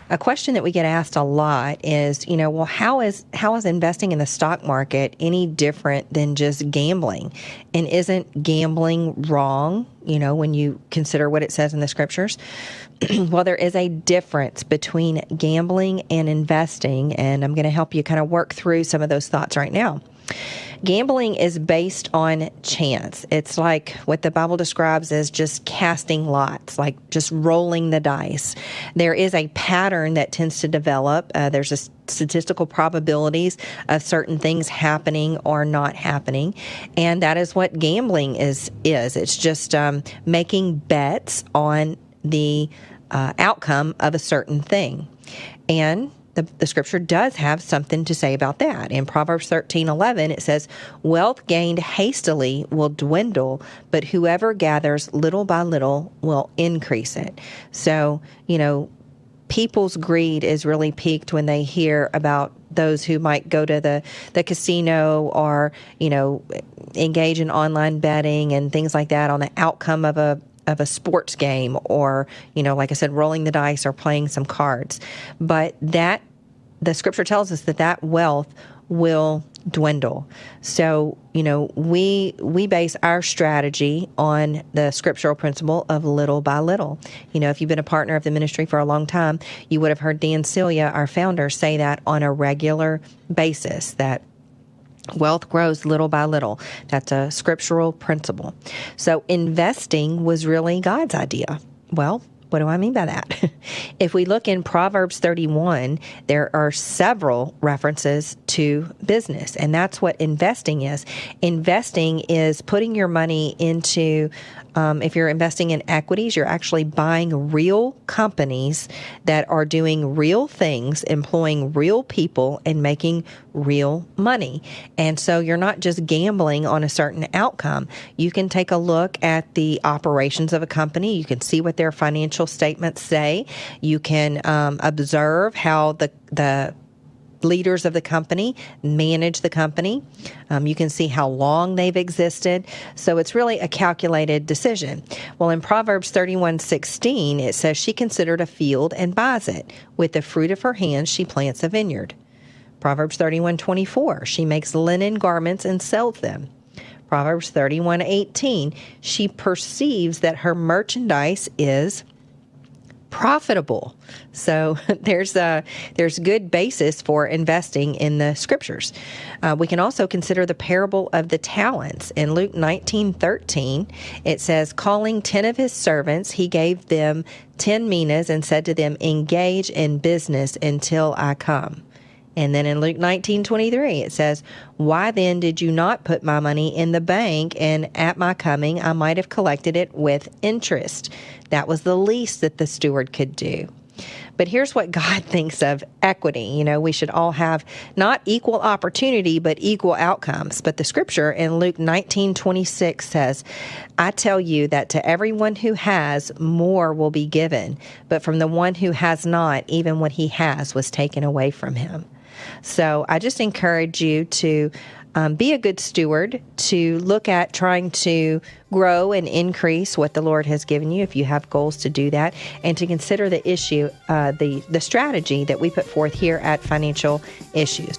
A question that we get asked a lot is, well, how is investing in the stock market any different than just gambling? And isn't gambling wrong, when you consider what it says in the scriptures? Well, there is a difference between gambling and investing, and I'm going to help you kind of work through some of those thoughts right now. Gambling is based on chance. It's like what the Bible describes as just casting lots, like just rolling the dice. There is a pattern that tends to develop. There's a statistical probabilities of certain things happening or not happening, and that is what gambling is. It's just making bets on the outcome of a certain thing. And the scripture does have something to say about that. In Proverbs 13:11, it says, "Wealth gained hastily will dwindle, but whoever gathers little by little will increase it." So, people's greed is really piqued when they hear about those who might go to the casino or, engage in online betting and things like that on the outcome of a sports game or, like I said, rolling the dice or playing some cards. But the scripture tells us that wealth will dwindle. So, we base our strategy on the scriptural principle of little by little. If you've been a partner of the ministry for a long time, you would have heard Dan Celia, our founder, say that on a regular basis, that wealth grows little by little. That's a scriptural principle. So investing was really God's idea. Well, what do I mean by that? If we look in Proverbs 31, there are several references to business, and that's what investing is. Investing is putting your money into, if you're investing in equities, you're actually buying real companies that are doing real things, employing real people, and making real money. And so you're not just gambling on a certain outcome. You can take a look at the operations of a company. You can see what their financial statements say. You can observe how the leaders of the company manage the company. You can see how long they've existed. So it's really a calculated decision. Well, in Proverbs 31:16, it says, "She considered a field and buys it. With the fruit of her hands, she plants a vineyard." Proverbs 31:24, "She makes linen garments and sells them." Proverbs 31:18, "She perceives that her merchandise is profitable." So there's good basis for investing in the scriptures. We can also consider the parable of the talents. In Luke 19:13, it says, "Calling 10 of his servants, he gave them 10 minas and said to them, 'Engage in business until I come.'" And then in Luke 19:23, it says, "Why then did you not put my money in the bank, and at my coming I might have collected it with interest?" That was the least that the steward could do. But here's what God thinks of equity. We should all have not equal opportunity, but equal outcomes. But the scripture in Luke 19:26 says, "I tell you that to everyone who has, more will be given. But from the one who has not, even what he has was taken away from him." So I just encourage you to be a good steward, to look at trying to grow and increase what the Lord has given you if you have goals to do that, and to consider the issue, the strategy that we put forth here at Financial Issues.